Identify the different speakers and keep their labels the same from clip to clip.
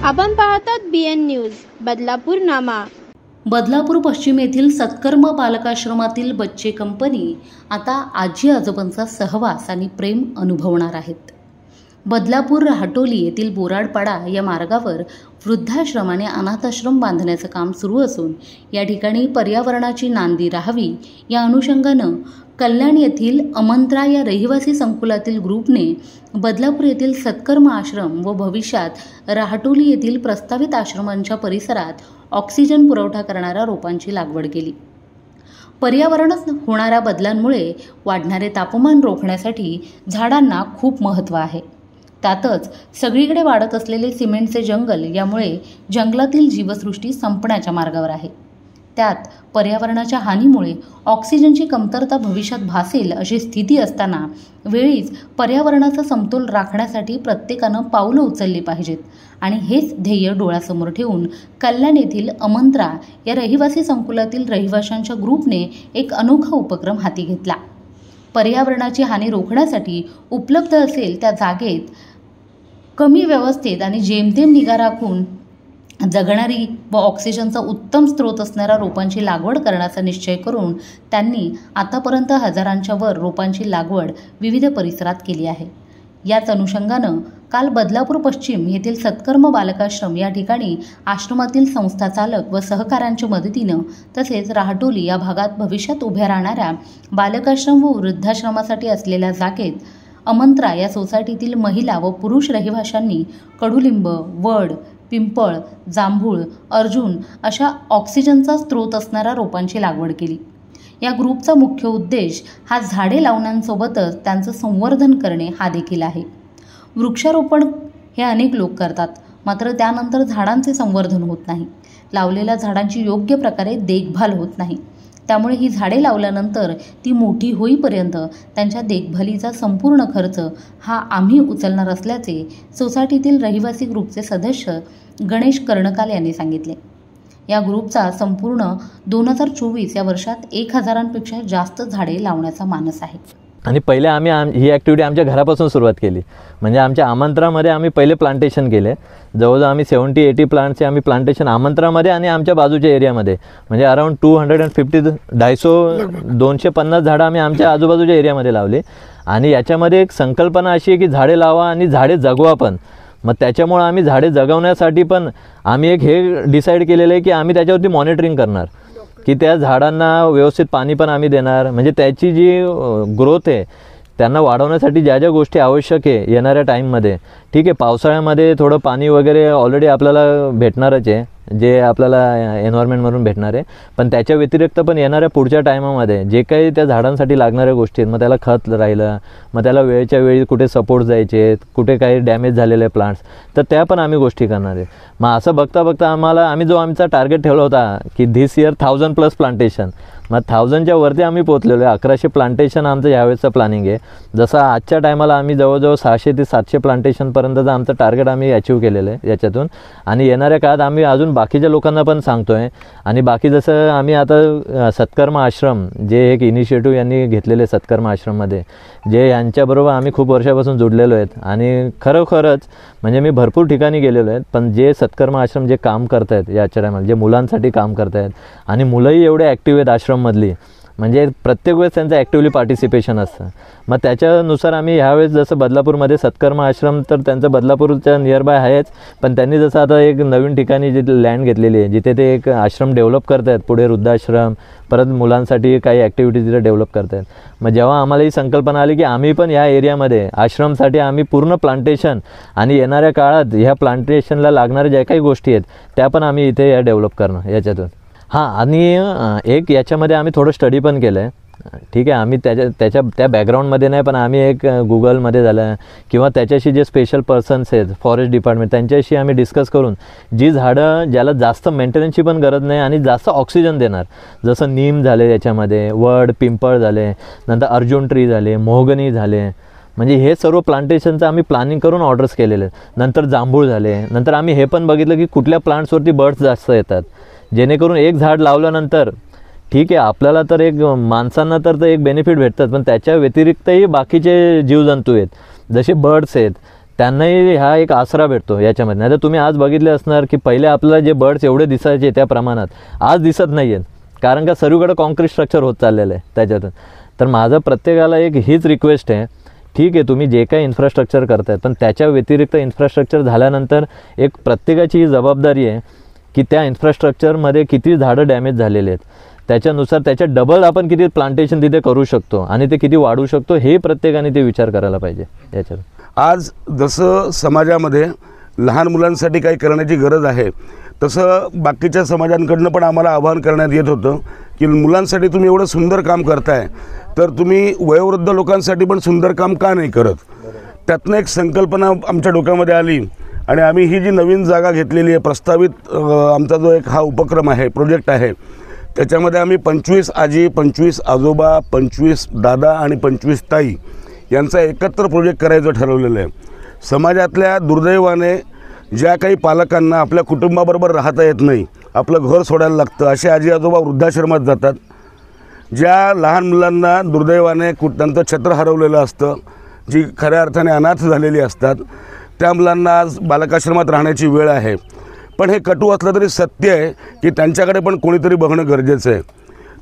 Speaker 1: आपण पाहतात BN news Badlapur नामा।
Speaker 2: बदलापूर पश्चिम येथील सत्कर्म बालकाश्रमातील बच्चे कंपनी आता आजी आजोबांचा सहवास आणि प्रेम अनुभवणार आहेत। बदलापूर राहटोली येथील बोराडपाडा या मार्गावर वृद्धाश्रम आणि अनाथाश्रम बांधण्याचं काम सुरू असून या ठिकाणी पर्यावरणाची नांदी राहावी या अनुषंगानं कल्याण येथील अमंत्रा या रहिवासी संकुलातील ग्रुपने बदलापूर येथील सत्कर्म आश्रम व भविष्यात राहटोली येथील प्रस्तावित आश्रमांच्या परिसरात ऑक्सिजन पुरवठा करणाऱ्या रोपांची लागवड केली। पर्यावरणात होणाऱ्या बदलांमुळे वाढणारे तापमान रोखण्यासाठी झाडांना खूप महत्त्व आहे। त्यातच सगळीकडे वाढत असलेले सिमेंटचे जंगल यामुळे जंगलातील जीवसृष्टी संपण्याच्या मार्गावर आहे। त्यात पर्यावरणाच्या हानीमुळे ऑक्सिजनची कमतरता भविष्यात भासेल अशी स्थिती असताना वेळीच पर्यावरणाचा समतोल राखण्यासाठी प्रत्येकानं पावलं उचलली पाहिजेत आणि हेच ध्येय डोळ्यासमोर ठेवून कल्याण येथील अमंत्रा या रहिवासी संकुलातील रहिवाशांच्या ग्रुपने एक अनोखा उपक्रम हाती घेतला। पर्यावरणाची हानी रोखण्यासाठी उपलब्ध असेल त्या जागेत कमी व्यवस्थेत आणि जेमतेम निगा राखून जगणारी व ऑक्सिजनचा उत्तम स्रोत असणाऱ्या रोपांची लागवड करण्याचा निश्चय करून त्यांनी आतापर्यंत हजारांच्या वर रोपांची लागवड विविध परिसरात केली आहे। याच अनुषंगानं काल बदलापूर पश्चिम येथील सत्कर्म बालकाश्रम या ठिकाणी आश्रमातील संस्था चालक व सहकाऱ्यांच्या मदतीनं तसेच राहटोली या भागात भविष्यात उभ्या राहणाऱ्या बालकाश्रम व वृद्धाश्रमासाठी असलेल्या जागेत अमंत्रा या सोसायटीतील महिला व पुरुष रहिवाशांनी कडुलिंब, वड, पिंपळ, जांभूळ, अर्जुन अशा ऑक्सिजनचा स्रोत असणाऱ्या रोपांची लागवड केली। या ग्रुपचा मुख्य उद्देश हा झाडे लावण्यासोबतच त्यांचं संवर्धन करणे हा देखील आहे। वृक्षारोपण हे अनेक लोक करतात, मात्र त्यानंतर झाडांचे संवर्धन होत नाही, लावलेल्या झाडांची योग्य प्रकारे देखभाल होत नाही। त्यामुळे ही झाडे लावल्यानंतर ती मोठी होईपर्यंत त्यांच्या देखभालीचा संपूर्ण खर्च हा आम्ही उचलणार असल्याचे सोसायटीतील रहिवासी ग्रुपचे सदस्य गणेश कर्णकाल यांनी सांगितले। या ग्रुपचा संपूर्ण 2024 या वर्षात 1000पेक्षा जास्त झाडे लावण्याचा मानस आहे।
Speaker 3: आणि पहिले आम्ही ही ॲक्टिव्हिटी आमच्या घरापासून सुरुवात केली। म्हणजे आमच्या आमंत्रामध्ये आम्ही पहिले प्लांटेशन केले। जवळजवळ आम्ही 70-80 प्लांटचे आम्ही प्लांटेशन आमंत्रामध्ये आणि आमच्या बाजूच्या एरियामध्ये म्हणजे अराउंड 250 झाडं आम्ही आमच्या आजूबाजूच्या एरियामध्ये लावले। आणि याच्यामध्ये एक संकल्पना अशी आहे की झाडे लावा आणि झाडे जगवा पण। मग त्याच्यामुळे आम्ही झाडे जगवण्यासाठी पण आम्ही एक हे डिसाईड केलेलं आहे की आम्ही त्याच्यावरती मॉनिटरिंग करणार की त्या झाडांना व्यवस्थित पाणी पण आम्ही देणार। म्हणजे त्याची जी ग्रोथ आहे त्यांना वाढवण्यासाठी ज्या ज्या गोष्टी आवश्यक आहे येणाऱ्या टाईममध्ये, ठीक आहे पावसाळ्यामध्ये थोडं पाणी वगैरे ऑलरेडी आपल्याला भेटणारच आहे जे आपल्याला एन्व्हायरमेंटमधून भेटणार आहे, पण त्याच्या व्यतिरिक्त पण येणाऱ्या पुढच्या टायमामध्ये जे काही त्या झाडांसाठी लागणाऱ्या गोष्टी आहेत, मग त्याला खत राहिलं, मग त्याला वेळच्या वेळी कुठे सपोर्ट जायचे, कुठे काही डॅमेज झालेले प्लांट्स, तर त्या पण आम्ही गोष्टी करणार आहे। मग असं बघता बघता आम्ही जो आमचा टार्गेट ठेवला होता की धिस इयर 1000+ प्लांटेशन, मग 1000च्या वरती आम्ही पोचलेलो आहे। 1100 प्लांटेशन आमचं यावेळेचं प्लॅनिंग आहे। जसं आजच्या टायमाला आम्ही जवळजवळ 600 ते 700 प्लांटेशनपर्यंतचं आमचं टार्गेट आम्ही अचीव केलेलं आहे याच्यातून। आणि येणाऱ्या काळात आम्ही अजून बाकीच्या लोकांना पण सांगतो आहे। आणि बाकी जसं आम्ही आता सत्कर्म आश्रम जे एक इनिशिएटिव्ह यांनी घेतलेले सत्कर्म आश्रममध्ये जे यांच्याबरोबर आम्ही खूप वर्षापासून जुडलेलो आहेत आणि खरोखरच म्हणजे मी भरपूर ठिकाणी गेलेलो आहे, पण जे सत्कर्म आश्रम जे काम करत आहेत याच्या टायमाला जे मुलांसाठी काम करत आहेत आणि मुलंही एवढे ॲक्टिव्ह आहेत आश्रममधली, म्हणजे प्रत्येक वेळेस त्यांचं ॲक्टिव्हली पार्टिसिपेशन असतं। मग त्याच्यानुसार आम्ही ह्यावेळेस जसं बदलापूरमध्ये सत्कर्म आश्रम तर त्यांचं बदलापूरच्या नियरबाय आहेच, पण त्यांनी जसं आता एक नवीन ठिकाणी जी लँड घेतलेली आहे जिथे ते एक आश्रम डेव्हलप करत आहेत, पुढे वृद्धाश्रम परत मुलांसाठी काही ॲक्टिव्हिटीज तिथे डेव्हलप करत आहेत। मग जेव्हा आम्हाला ही संकल्पना आली की आम्ही पण ह्या एरियामध्ये आश्रमसाठी आम्ही पूर्ण प्लांटेशन आणि येणाऱ्या काळात ह्या प्लांटेशनला लागणाऱ्या ज्या काही गोष्टी आहेत त्या पण आम्ही इथे या डेव्हलप करणं याच्यातून। हां, आणि एक याच्यामध्ये आम्ही थोडं स्टडी पण केलं आहे, ठीक आहे। आम्ही त्या बॅकग्राऊंडमध्ये नाही, पण आम्ही एक गुगलमध्ये झालं किंवा त्याच्याशी जे स्पेशल पर्सन्स आहेत फॉरेस्ट डिपार्टमेंट त्यांच्याशी आम्ही डिस्कस करून जी झाडं ज्याला जास्त मेंटेनन्सची पण गरज नाही आणि जास्त ऑक्सिजन देणार, जसं नीम झाले याच्यामध्ये, वड, पिंपळ झाले, नंतर अर्जुन ट्री झाले, मोहगनी झाले, म्हणजे हे सर्व प्लांटेशनचं आम्ही प्लॅनिंग करून ऑर्डर्स केलेले आहेत। नंतर जांभूळ झाले, नंतर आम्ही हे पण बघितलं की कुठल्या प्लांट्सवरती बर्ड्स जास्त येतात, जेणेकरून एक झाड लावल्यानंतर ठीक आहे आपल्याला तर एक माणसांना तर एक बेनिफिट भेटतात, पण त्याच्या व्यतिरिक्तही बाकीचे जीवजंतू आहेत जसे बर्ड्स आहेत त्यांनाही हा एक आसरा भेटतो याच्यामध्ये. नाही तर तुम्ही आज बघितले असणार की पहिले आपल्याला जे बर्ड्स एवढे दिसायचे त्या प्रमाणात आज दिसत नाही आहेत, कारण का सर्वीकडे कॉन्क्रीट स्ट्रक्चर होत चाललेलं आहे त्याच्यातून. तर माझं प्रत्येकाला एक हीच रिक्वेस्ट आहे, ठीक आहे तुम्ही जे काही इन्फ्रास्ट्रक्चर करतायत, पण त्याच्या व्यतिरिक्त इन्फ्रास्ट्रक्चर झाल्यानंतर एक प्रत्येकाची ही जबाबदारी आहे की त्या इन्फ्रास्ट्रक्चरमध्ये किती झाडं डॅमेज झालेले आहेत, त्याच्यानुसार त्याच्या डबल आपण किती प्लांटेशन तिथे करू शकतो आणि ते किती वाढवू शकतो हे प्रत्येकाने ते विचार करायला पाहिजे याच्यात.
Speaker 4: आज जसं समाजामध्ये लहान मुलांसाठी काही करण्याची गरज आहे, तसं बाकीच्या समाजांकडनं पण आम्हाला आवाहन करण्यात येत होतं की मुलांसाठी तुम्ही एवढं सुंदर काम करताय, तर तुम्ही वयोवृद्ध लोकांसाठी पण सुंदर काम का नाही करत. त्यातनं एक संकल्पना आमच्या डोक्यामध्ये आली आणि आम्ही ही जी नवीन जागा घेतलेली आहे, प्रस्तावित आमचा जो एक हा उपक्रम आहे, प्रोजेक्ट आहे, त्याच्यामध्ये आम्ही 25 आजी, 25 आजोबा, 25 दादा आणि 25 ताई यांचा एकत्र प्रोजेक्ट करायचं ठरवलेलं आहे. समाजातल्या दुर्दैवाने ज्या काही पालकांना आपल्या कुटुंबाबरोबर राहता येत नाही, आपलं घर सोडायला लागतं, असे आजी आजोबा वृद्धाश्रमात जातात. ज्या लहान मुलांना दुर्दैवाने त्यांचं छत्र हरवलेलं असतं, जी खऱ्या अर्थाने अनाथ झालेली असतात, त्या मुलांना आज बालकाश्रमात राहण्याची वेळ आहे. पण हे कटू असलं तरी सत्य आहे की त्यांच्याकडे पण कोणीतरी बघणं गरजेचं आहे.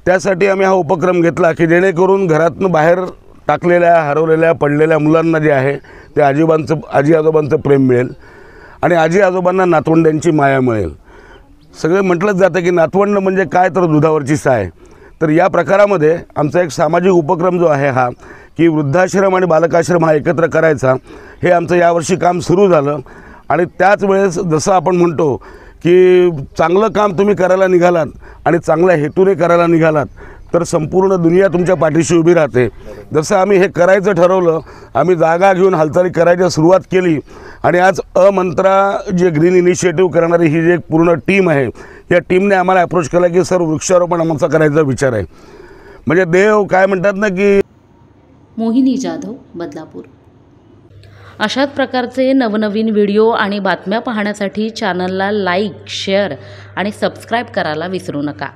Speaker 4: त्यासाठी आम्ही हा उपक्रम घेतला की जेणेकरून घरातून बाहेर टाकलेल्या, हरवलेल्या, पडलेल्या मुलांना जे आहे ते आजी आजोबांचं प्रेम मिळेल आणि आजी आजोबांना नातवंड्यांची माया मिळेल. सगळे म्हटलंच जातं की नातवंड म्हणजे काय, तर दुधावरची साय. तर या प्रकारामध्ये आमचा एक सामाजिक उपक्रम जो आहे हा, की वृद्धाश्रम आणि बालकाश्रम हा एकत्र करायचा, हे आमचं यावर्षी काम सुरू झालं. आणि त्याच वेळेस जसं आपण म्हणतो की चांगलं काम तुम्ही करायला निघालात आणि चांगल्या हेतूने करायला निघालात तर संपूर्ण दुनिया तुमच्या पाठीशी उभी राहते. जसं आम्ही हे करायचं ठरवलं, आम्ही जागा घेऊन हालचाली करायची सुरुवात केली आणि आज मंत्रा जे ग्रीन इनिशिएटिव्ह करणारी ही जी एक पूर्ण टीम आहे, या टीमने आम्हाला अप्रोच केला की सर वृक्षारोपण आमचा करायचा विचार आहे. म्हणजे देव काय म्हणतात ना की.
Speaker 2: मोहिनी जाधव, बदलापूर. अशाच प्रकारचे नवनवीन व्हिडिओ आणि बातम्या पाहण्यासाठी चॅनलला लाईक, शेअर आणि सबस्क्राईब करायला विसरू नका.